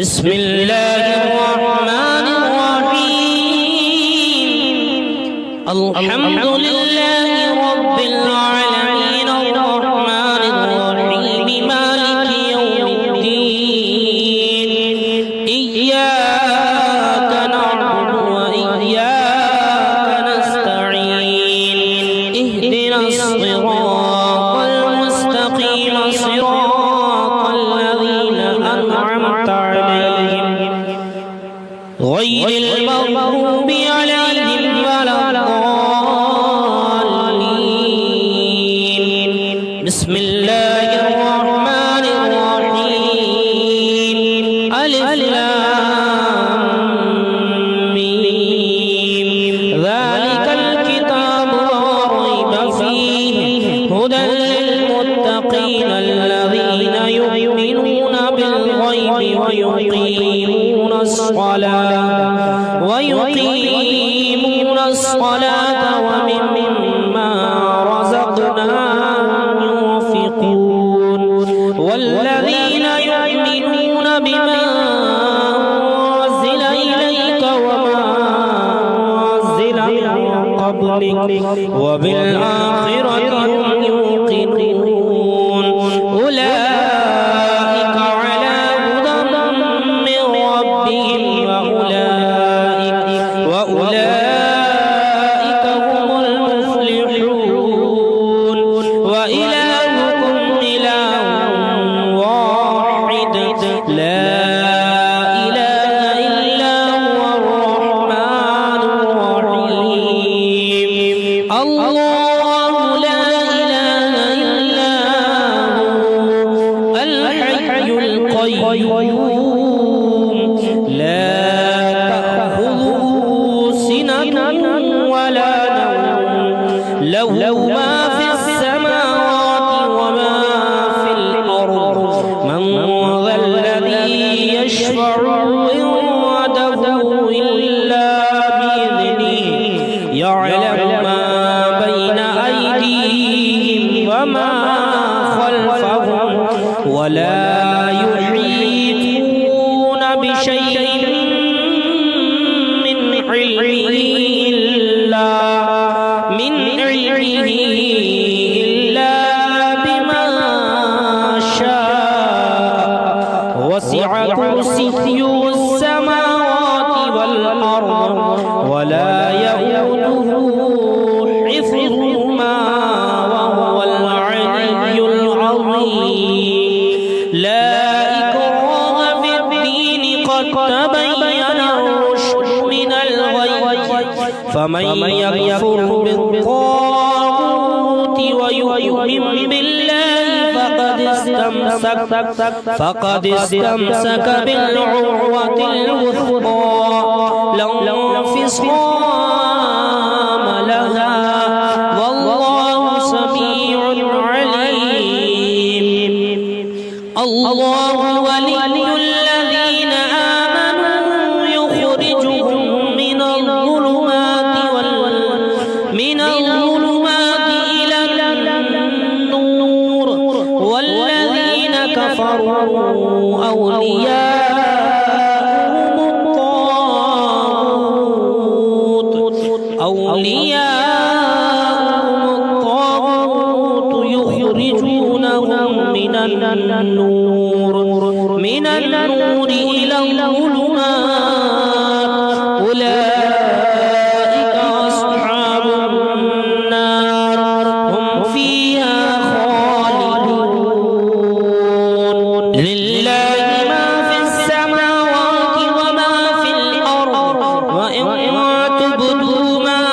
بسم الله الرحمن الرحيم الحمد لله رب العالمين الرحمن الرحيم مالك يوم الدين إياك نعبد وإياك نستعين اهدنا الصراط المستقيم صراط الذين أنعمت عليهم غير المغضوب عليهم ولا الضالين بسم الله الرحمن الرحيم ألف لام ميم ذلك الكتاب لا ريب فيه هدى للمتقين الذين يؤمنون بالغيب ويقيمون الصلاة ومما رزقناهم ينفقون والذين يؤمنون بما أنزل إليك وما أنزل من قبلك وبالآخرة هم يوقنون أولئك على هدى من ربهم وأولئك هم المفلحون وإلهكم إله واحد لا إله إلا هو الرحمن الرحيم الله لا إله إلا هو الحي القيوم لا تأخذه سنة ولا نوم له ما في السماوات وما في الأرض من ذا الذي يشفع عنده إلا بإذنه يعلم ما بين أيديهم وما خلفهم ولا يحيطون بشيء من علمه إلا بما شاء وسع كرسيه السماوات والأرض ولا يؤوده حفظهما وهو العلي العظيم لا إكراه في الدين قد تبين الرشد من الغي فمن يكفر بالطاغوت ويؤمن بالله فقد استمسك بالعروة الوثقى لا انفصام لها والله سميع عليم الله ولي الذين آمنوا يخرجهم من الظلمات إلى النور والذين كفروا أولياءهم الطاغوت يخرجونهم من النور إلى الظلمات أولئك أصحاب النار هم فيها خالدون لله ما في السماوات وما في الأرض وإن تبدوا ما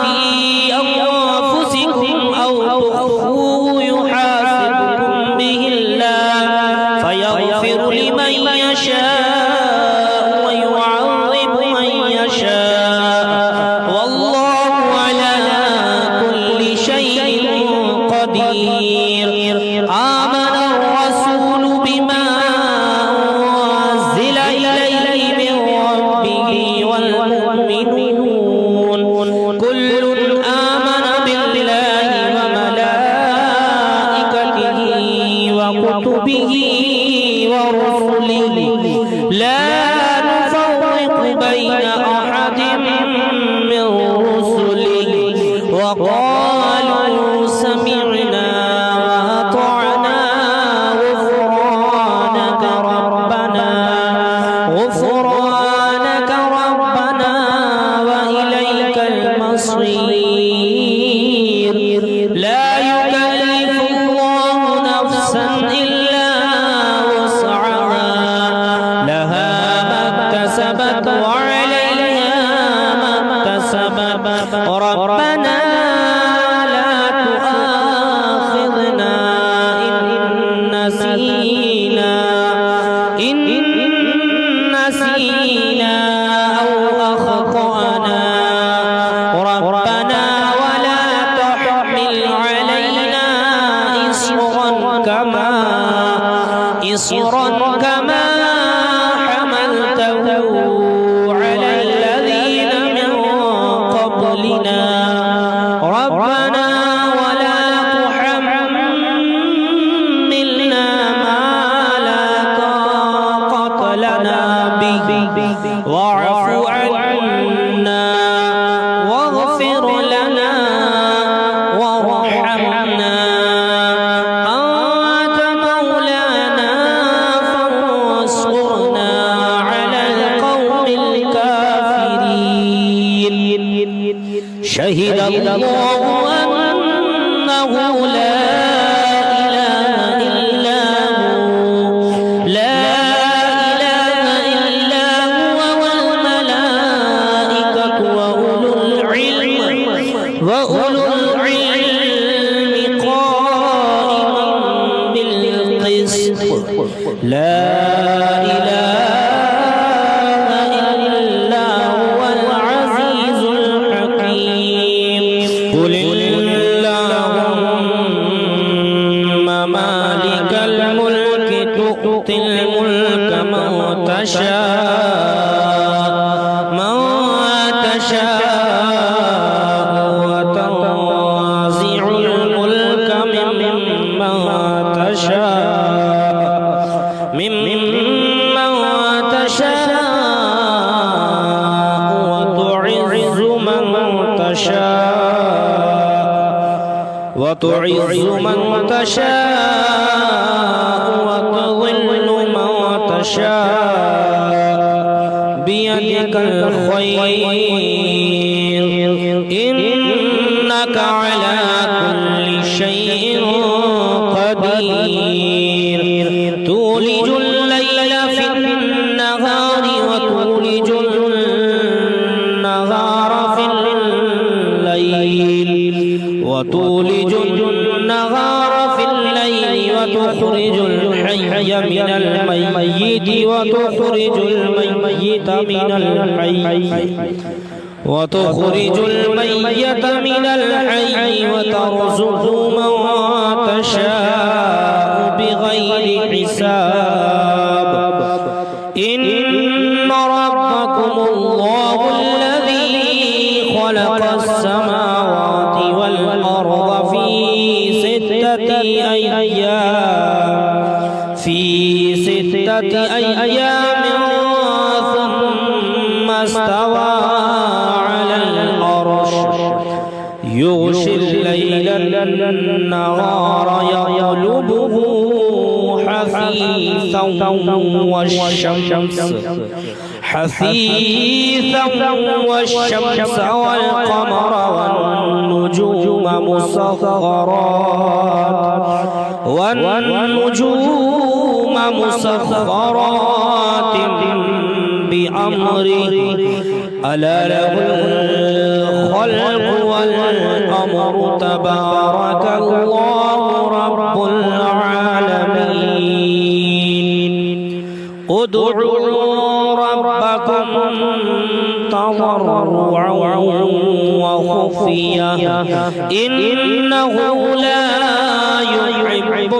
في أنفسكم أو تخفوه يحاسبكم به الله فيغفر لمن يشاء ويعذب من يشاء والله على كل شيء قدير آمن الرسول بما أنزل إليه من ربه والمؤمنون كل آمن بالله وملائكته وكتبه ورسله لا نفرق بين أحد من رسله وقالوا سمعنا وأطعنا غفرانك ربنا وإليك المصير لا يكلف الله نفسا إلا وسعها لها ما اكتسبت وعليها ما اكتسبت ربنا لا تؤاخذنا إن نسينا أو أخطأنا ربنا ولا تحمل علينا إصرا كما حملته على الذين من قبلنا ربنا ولا تحملنا ما لا طاقة لنا به واعف عنا واغفر لنا وارحمنا أنت مولانا فانصرنا على القوم الكافرين شهد الله أنه لا إله إلا هو والملائكة وأولو العلم قائما بالقسط لا إله إلا هو العزيز الحكيم قل اللهم مالك الملك تؤتي الملك من تشاء وتنزع الملك ممن تشاء وتعز من تشاء وتضل من تشاء بيدك الخير إنك على كل شيء قدير تولج الليل في النهار وتولج النهار في الليل وتخرج الحي من الميت وتخرج الميت من الحي وترزق من تشاء بغير حساب إن ربكم الله الذي خلق السماوات والأرض في ستة أيام ثم استوى على العرش يغشي الليل النهار يطلبه حثيثا والشمس والقمر والنجوم مسخرات بأمره ألا له الخلق والأمر تبارك الله رب العالمين ادعوا ربكم تضرعا وخفيا إنه لا يحب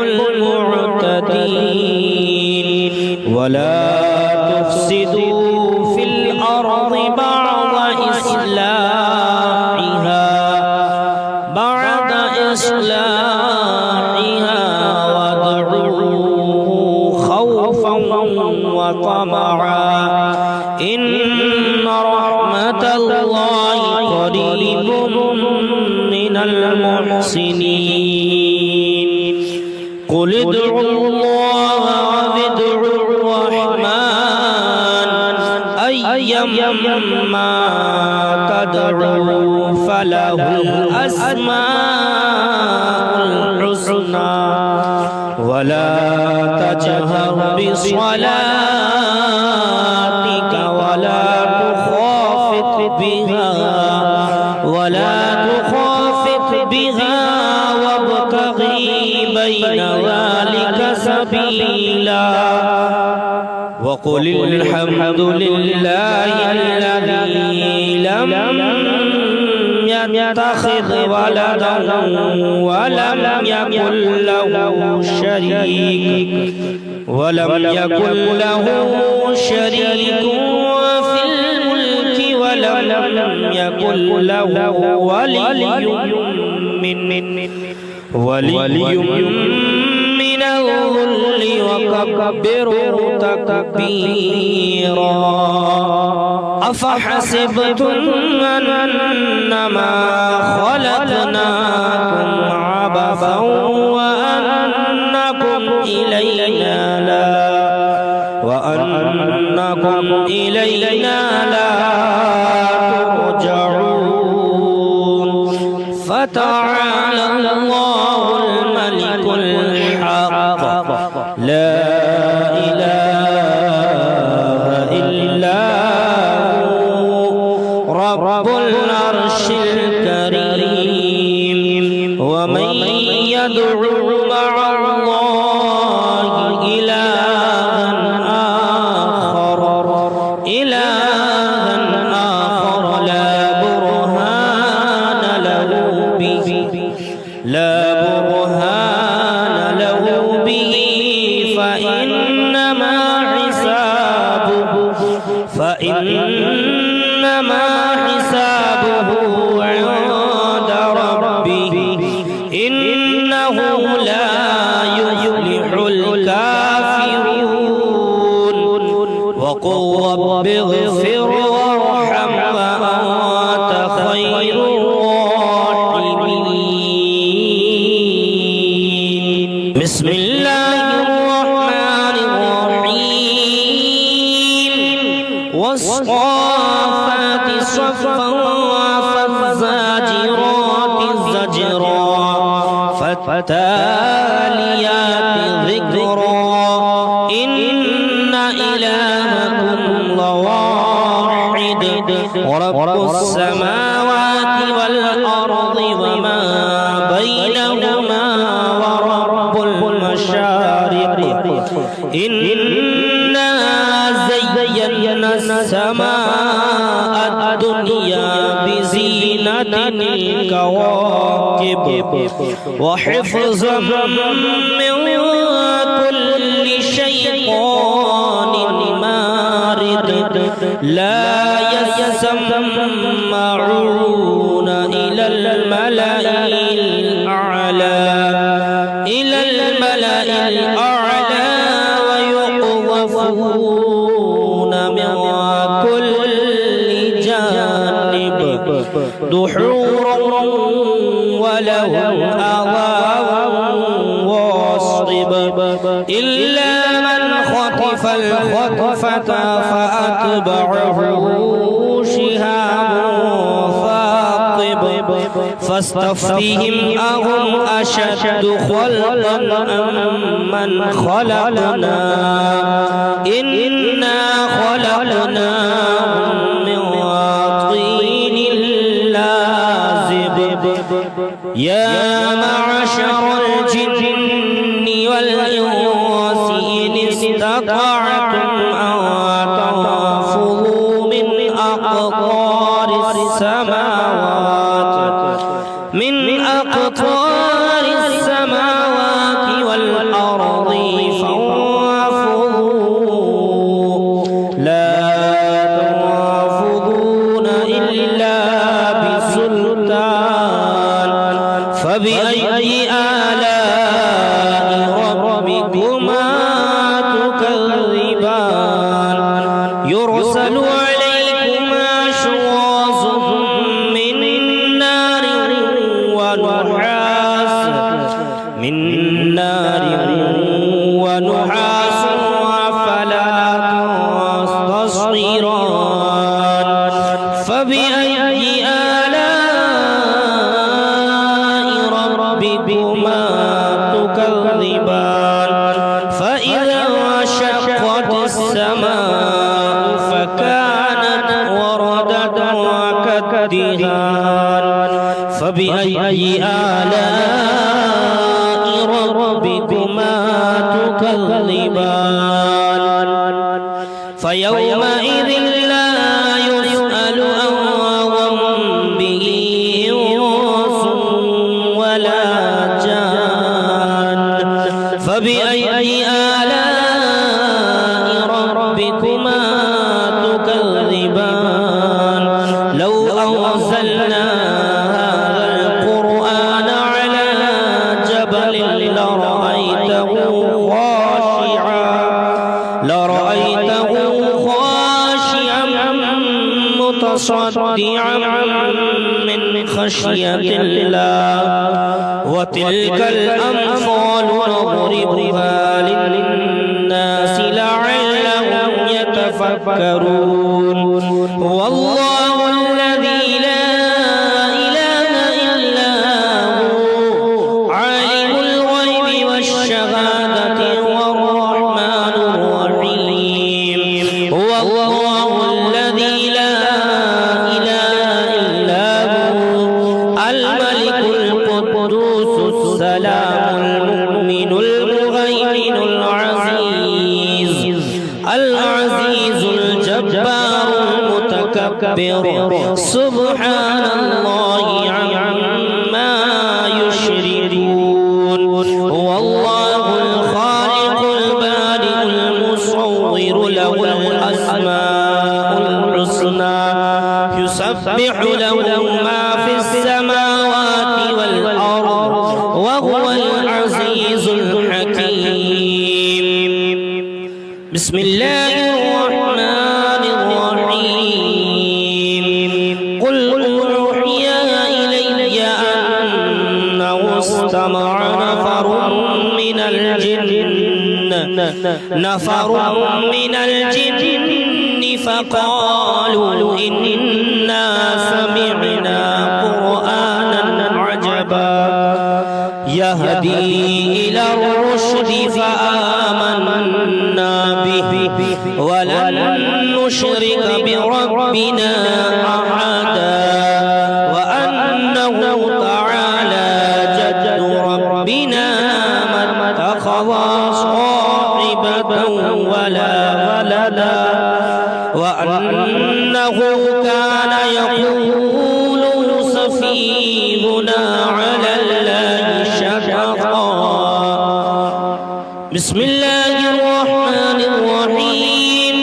المعتدين ولا تفسدوا في الأرض بعد إصلاحها وادعوه خوفا وطمعا إن رحمة الله قريب من المحسنين قل ادعوا الله وادعوا الرحمن أيما تدعوا فله الأسماء الحسنى ولا تجهر بصلاتك ولا تخافت بها وابتغي بين ذلك سبيلا وقل الحمد لله الذي لم يتخذ ولدا ولم يكن له شريك في الملك ولم يكن له ولي من الذل وكبره تكبيرا أفحسبتم أنما خلقناكم عبثا وأنكم إلينا لا ترجعون فتعالى الله الملك الحق لا إله إلا هو رب العرش الكريم ومن يدعو مع الله إلها آخر لا برهان له به فإنما حسابه عند ربه إنه لا يفلح الكافرون وقل رب اغفر وارحم وأنت خير الراحمين بسم الله الرحمن الرحيم والصافات صفا فالزاجرات زجرا فالتاليات ذكرا إن إلهكم لواحد ورب السماوات والأرض وما بينهما ورب المشارق إنا زينا السماء الدنيا بزينة الكواكب وحفظا من كل شيطان مارد لا يسمعون إلى الملأ الأعلى ويقذفون من كل جانب دحورا ولهم عذاب واصب إلا من خطف الخطفة فأتبعه شهاب ثاقب فاستفتهم أهم أشد خلقا أم من خلقنا إنا خلقناهم من طين لازب يا معشر الجن والإنس إن استطعتم أن تنفذوا من أقطار السماوات والأرض فانفذوا لا تنفذون إلا بسلطان يرسل عليكما شواظ من نار ونحاس فلا تصطيران فبأي آلاء ربكما تكذبان فإذا انشقت السماء فكانت وردة كالدهان فبأي آلاء ربكما تكذبان فيومئذ لا يسأل عن ذنبه إنس ولا جان فبأي آلاء ربكما تكذبان لو أنزلنا هذا القرآن على جبل لرأيته خاشعا متصدعا من خشية الله وتلك الأمثال نضربها للناس لعلهم يتفكرون والله الذي لا إله إلا هو عالم الغيب والشهادة والرحمن الرحيم هو الله الذي لا إله إلا هو الملك القدوس السلام المؤمن المهيمن العزيز الجبار المتكبر سبحان الله عما يشركون هو الله الخالق البارئ المصور له الأسماء الحسنى يسبح له ما في السماوات والأرض وهو العزيز الحكيم بسم الله الرحمن الرحيم قل أوحي إلي أنه استمع نفر من الجن فقالوا إنا سمعنا قرآنا عجبا يهدي إلى الرشد فآمنا به ولن نشرك بربنا أحدا وأنه تعالى جد ربنا ما اتخذ صاحبة ولا ولدا وأنه كان يقول سفيهنا على الله شططا بسم الله الرحمن الرحيم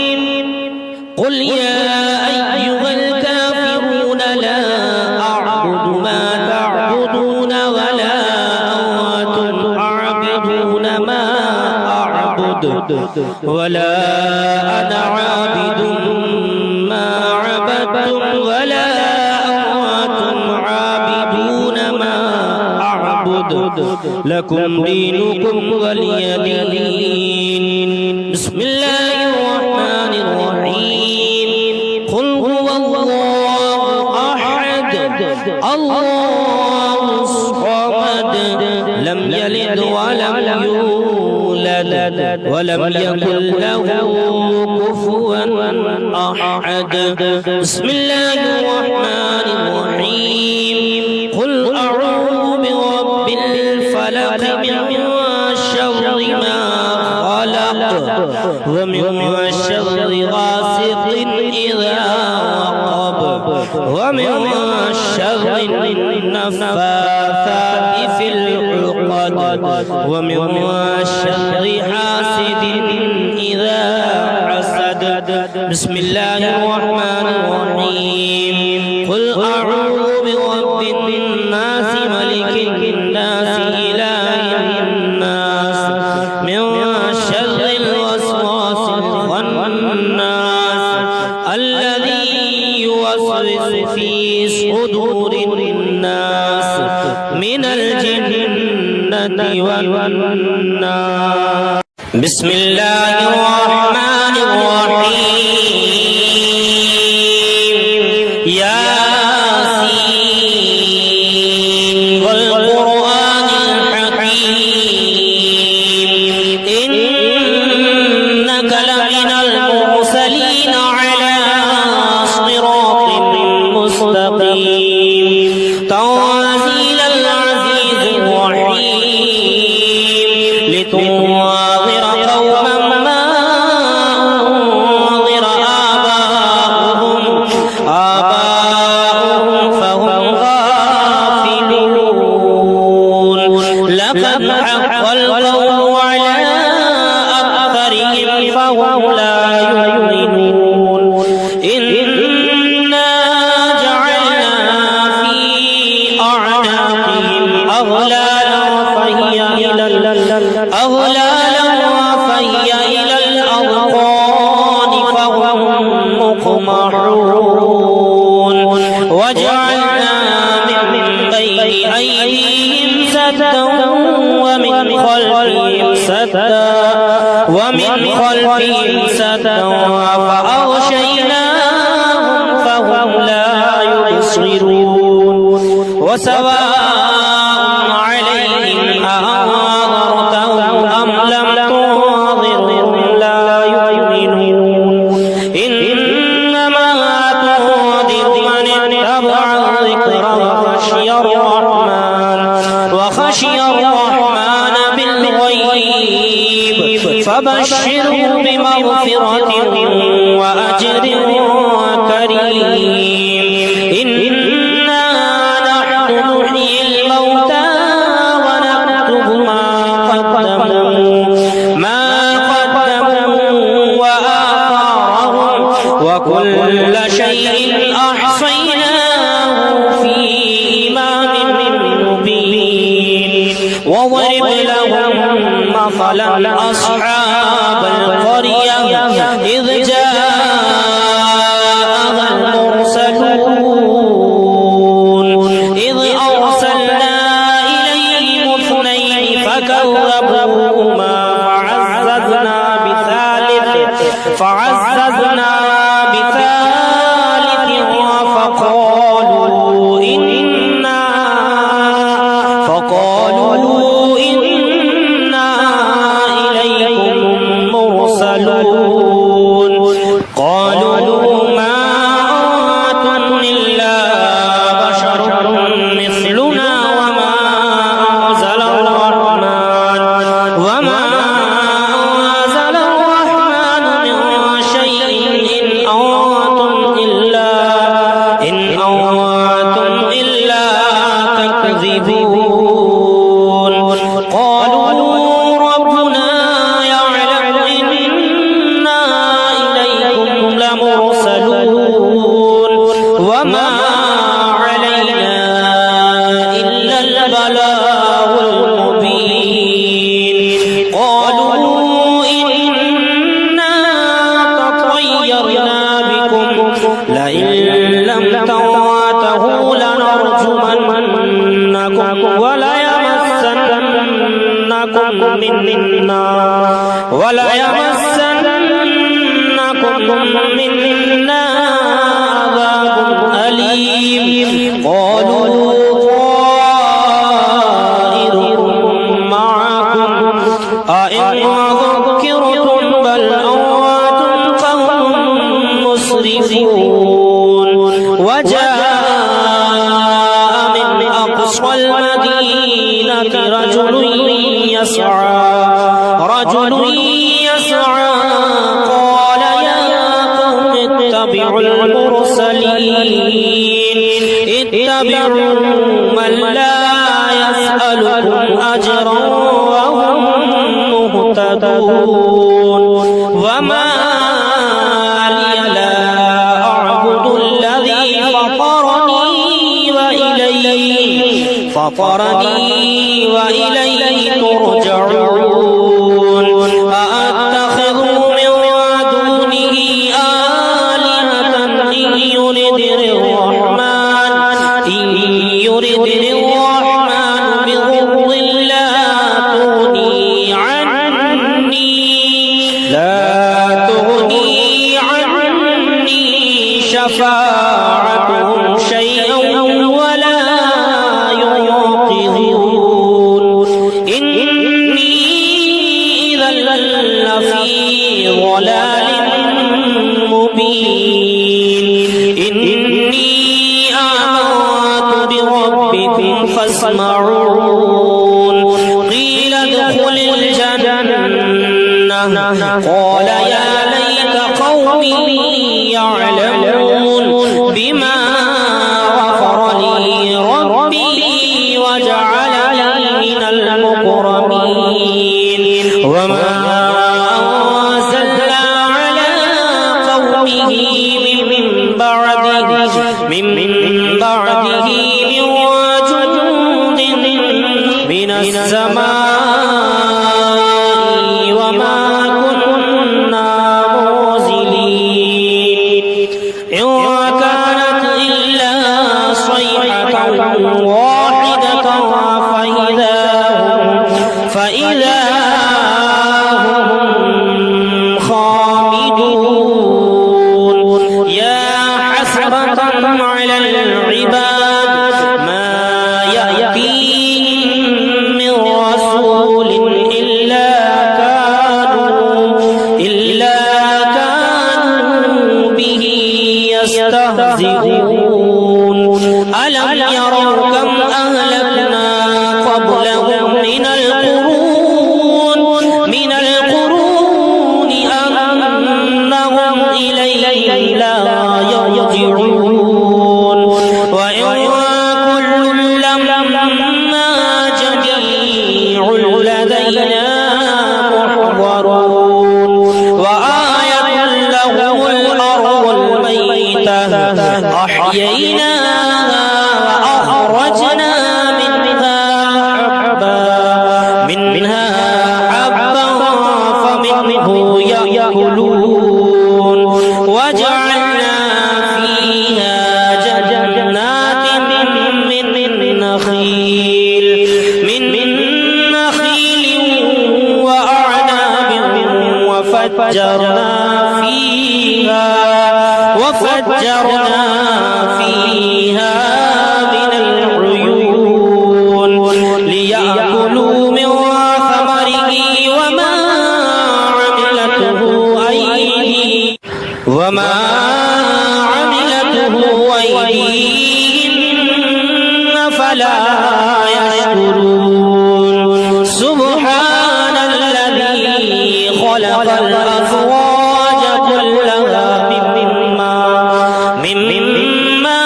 قل يا أيها الكافرون لا أعبد ما تعبدون ولا أنتم عابدون ما أعبد ولا أنا عابد ما عبدتم ولا أنتم عابدون ما أعبد لكم دينكم ولي دين بسم الله الرحمن الرحيم قل هو الله أحد الله الصمد لم يلد ولم يولد ولم يكن له كفوا أحد بسم الله الرحمن الرحيم قل أعوذ برب الفلق من شر ما خلق ومن شر غاسق إذا وقب ومن شر النفاثات في العقد ومن شر حاسد إذا حسد بسم الله الرحمن الرحيم قل أعوذ برب الناس ملك الناس إله الناس من شر الوسواس الخناس الذي يوسوس في صدور الناس من الجنة والناس. بسم الله الرحمن الرحيم. ياسين والقرآن الحكيم إنك لمن المرسلين على صراط مستقيم تنزيل العزيز الرحيم لتنذر قوما ما أنذر آباؤهم فهم غافلون. لقد حق القول على أكثرهم فهم لا يؤمنون. إنا جعلنا في أعناقهم أغلالا فهي إلى الأذقان فهم مقمحون. وجعلنا من بين أيديهم سدا ومن خلفهم سدا فأغشيناهم فهم لا يبصرون. وسواء عليهم أأنذرتهم أم لم تنذرهم لا يؤمنون. إنما تنذر من اتبع الذكر وخشي الرحمن بالغيب فبشره بمغفرة وأجر كريم. إنا نحن نحيي الموتى ونكتب ما قدموا وآثارهم وكل شيء أحصيناه في إمام مبين. واضرب لهم مثلا أصحاب القرية إذ جاءها المرسلون إذ أرسلنا إليهم اثنين فكذبوهما فعززنا بثالث فقالوا إنا إليكم مرسلون. قالوا ما أنتم إلا بشر مثلنا وما أنزل الرحمن من شيء إن أنتم إلا تكذبون. قالوا ربنا يعلم إنا إليكم لمرسلون وما علينا إلا البلاغ المبين. قالوا إنا تطيرنا بكم لئن لم تنتهوا لنرجمنكم وليمسنكم منا عذاب أليم. قالوا طائركم معكم أئن ذكرتم بل أنتم قوم مسرفون. وجاء من أقصى المدينة رجل يسعى قال يا قوم اتبعوا من لا يسألكم أجرا وهم مهتدون. وما لي لا أعبد الذي فطرني وإليه ترجعون. أأتخذ من دونه آلهة شفاعتهم شيئا ولا ينقذون إني إذا لفي ضلال مبين إني آمنت بربكم فاسمعون قيل ادخل الجنة قال يا ليت قومي يعلمون بما غفر لي ربي وجعلني من المكرمين وما أنزلنا على قومه من بعده من جند من السماء وما كنا منزلين إن كانت إلا صيحة واحدة فإذا هم خامدون يا حسرة على العباد ما يأتيهم من رسول إلا كانوا به يستهزئون ألم يروا كم أهلكنا قبلهم من القرون أنهم إلينا لا يرجعون وإن كل لما جميع لدينا محضرون وآية لهم الأرض الميتة أحييناها وأخرجنا منها حبا فمنه يأكلون وجعلنا فيها جنات من نخيل وأعناب وفجرنا فيها من العيون ليأكلوا من ثمره وما عملته أيديهم فلا يشكرون سبحان الذي خلق الأزواج كلها مما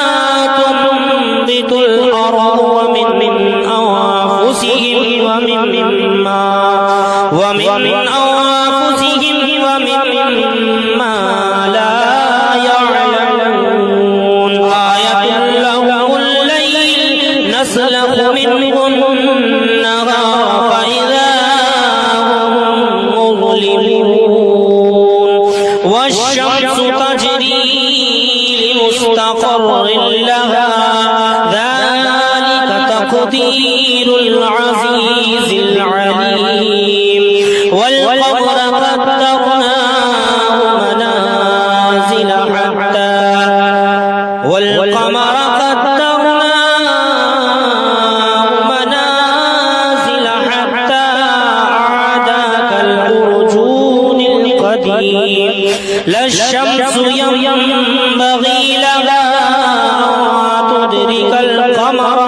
تنبت الأرض ومن أنفسهم ومما لا يعلمون آية لهم الليل نسلخ منه النهار فإذا هم مظلمون والشمس تجري لمستقر لها ذلك تقدير العزيز العليم والقمر قدرناه منازل حتى عادا كالأرجون القديم لا الشمس ينبغي لها أن تدرك القمر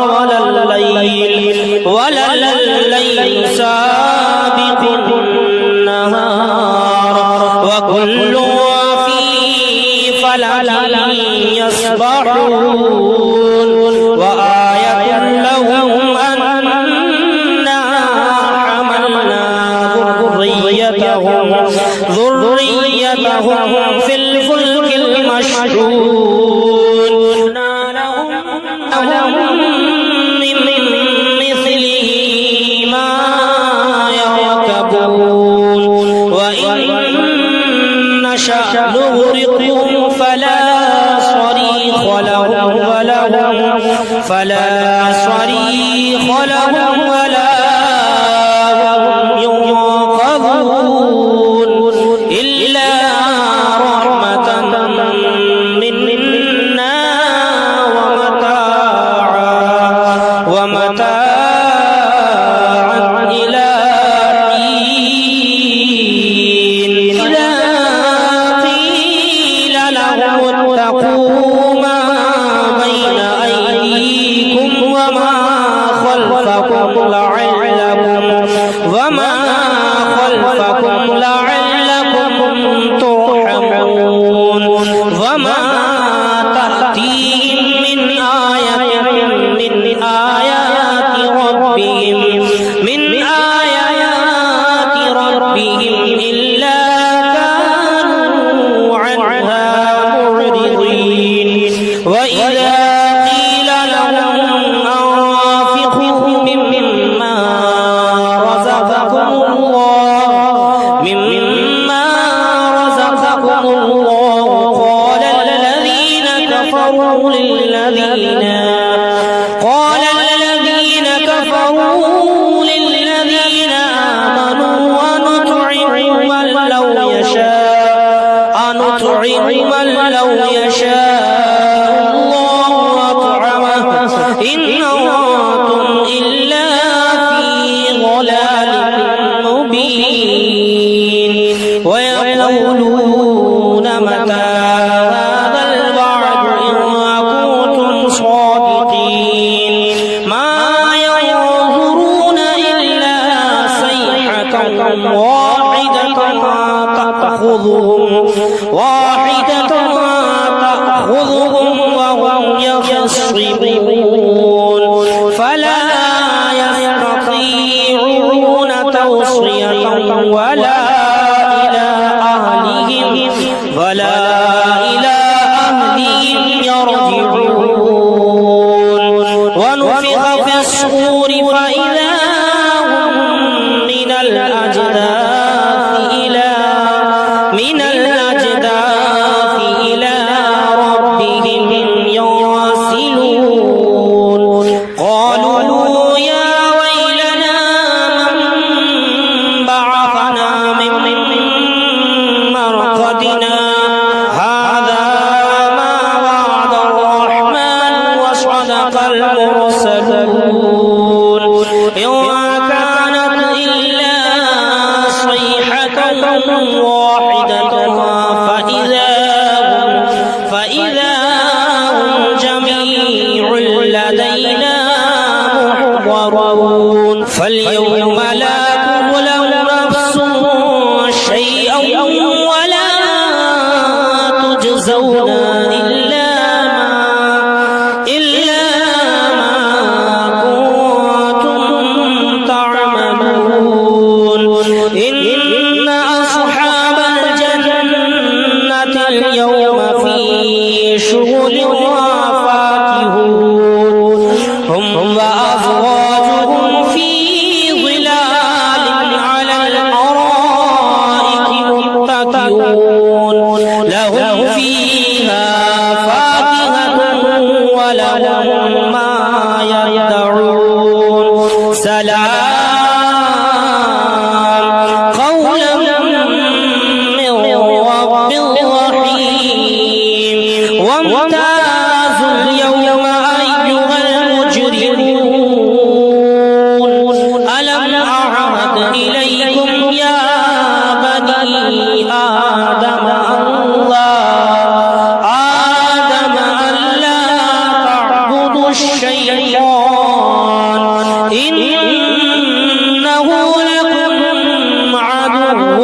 ولا الليل سابق النهار وكل في فلك يسبحون وآية لهم أنا حملنا ذريتهم في الفلك المشحون لهم من مثله ما يركبون وإن نشأ نغرقهم فلا صريخ لهم ولا هم ينقذون إلا رحمة منا لعلهم اتقوا ما بين أيديكم وما خلفكم لعلكم ترحمون وما تأتيهم من آية من آيات ربهم إلا كانوا عنها معرضين وإذا قيل لهم أنفقوا مما رزقكم الله قال الذين كفروا للذين آمنوا أنطعم من لو يشاء الله أطعمه إن أنتم إلا في ضلال مبين ويقولون متى هذا الوعد إن كنتم صادقين ما ينظرون إلا صيحة واحدة تأخذهم وهم يخصمون فلا يستطيعون توصية ولا إلى أهلهم يرجعون ونفخ في الصور فإذا هم من الأجداث إلى ربهم ينسلون قالوا يا ويلنا من بعثنا من مرقدنا هذا ما وعد الرحمن وصدق المرسلون إن كانت إلا صيحة واحدة فإذا هم جميع لدينا محضرون فاليوم لا تظلم نفس شيئا ولا تجزون إلا ما كنتم تعملون إن أصحاب الجنة اليوم في شغل فاكهون هم وأزواجهم في ظلال على الأرائك متكئون لهم فيها فاكهة ولهم ما يدعون سلام قولا من رب رحيم وامتازوا اليوم أيها المجرمون ألم أعهد إليكم يا بني آدم ألا تعبدوا الشيطان إنه لكم عدو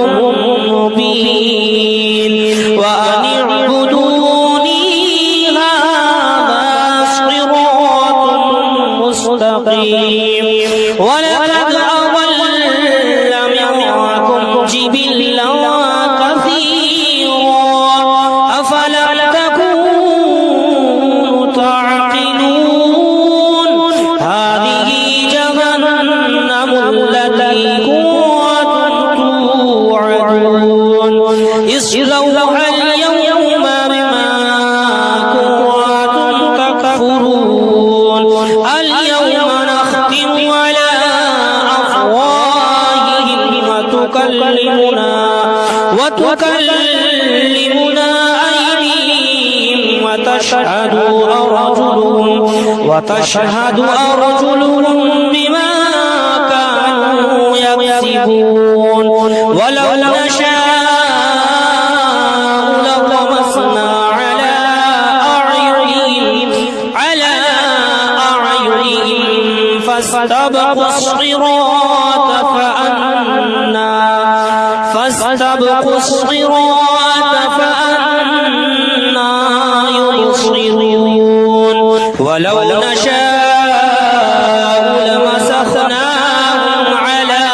مبين وأن اعبدوني هذا صراط مستقيم ولقد أضل منكم جبلا كثيرا أفلم تكونوا تعقلون هذه جهنم التي كنتم توعدون اصلوها اليوم بما كنتم تكفرون اليوم نختم على أفواههم وتكلمنا أيديهم وتشهد أرجلهم بما كانوا يكسبون ولو نشاء لطمسنا فاستبقوا الصراط فأنى يبصرون ولو نشاء لمسخناهم على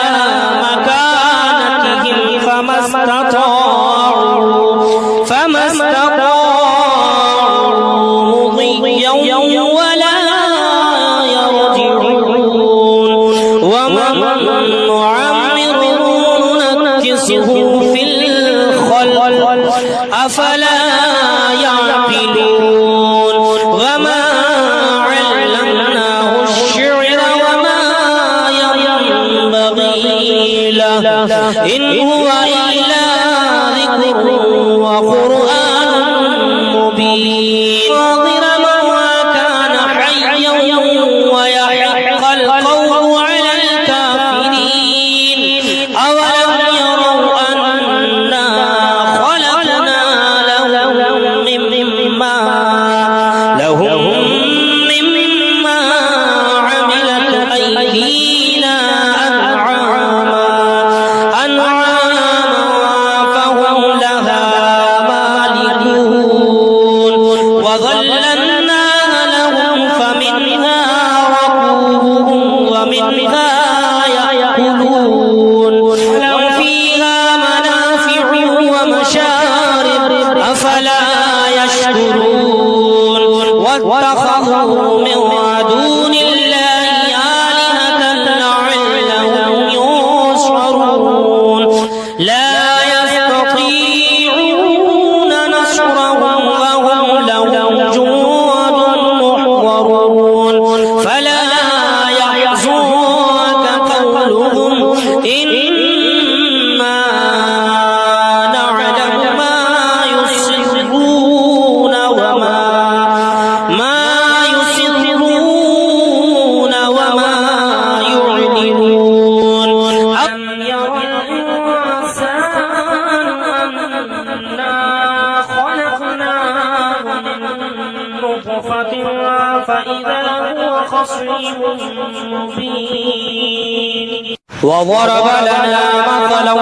مكانتهم فما استطاعوا مضيا ولا يرجعون ومن نعمره ننكسه في الخلق أفلا يعقلون وما علمناه الشعر وما ينبغي له إن هو إلا ذكر وقرآن مبين ظلما وكان حيا ويحق القول على الكافرين أولم يروا أنا خلقنا لهم مما عملت أيدينا أنعاما فهم لها مالكون وظللناها لهم فمنها ركوبهم ومنها يأكلون لهم فيها منافع ومشارب أفلا يشكرون واتخذوا من دون الله آلهة لعلهم ينصرون لا يستطيعون نصرهم وهم لهم جند محضرون فلا يحزنك قولهم إنا نعلم ما يسرون وما يعلنون أم يرى الإنسان أنا خلقناه من نطفة فإذا هو خصيم مبين وضرب لنا مثلا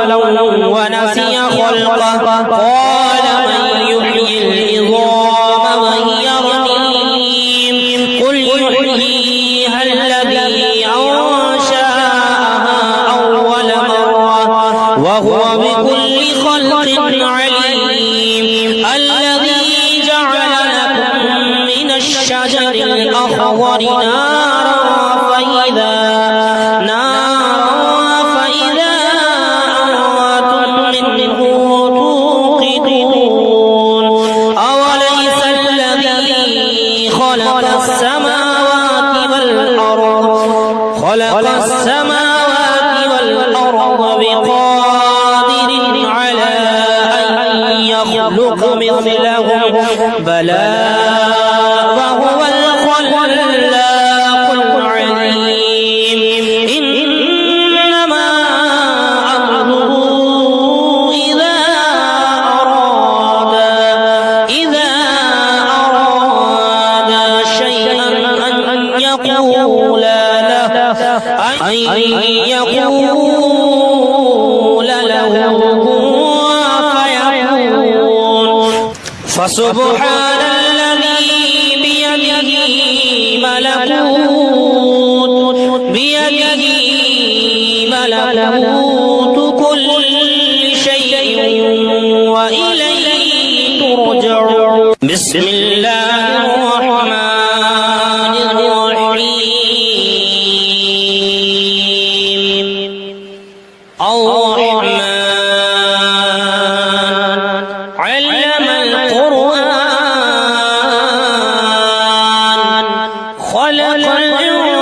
ونسي خلقه قال من يحيي العظام وهي رميم قل يحييها الذي أنشأها أول مرة وهو بكل خلق عليم الذي جعل لكم من الشجر الأخضر نارا فإذا أنتم منه توقدون أوليس الذي خلق السماوات والأرض بقادر على أن يخلق مثلهم بلى وهو الخلاق العليم إنما أمره إذا أراد شيئا أن يقول له فيكون فسبحان الذي بيده ملكوت كل شيء وإليه ترجعون بسم الله الرحمن الرحيم الرحمن علم القرآن خلق الإنسان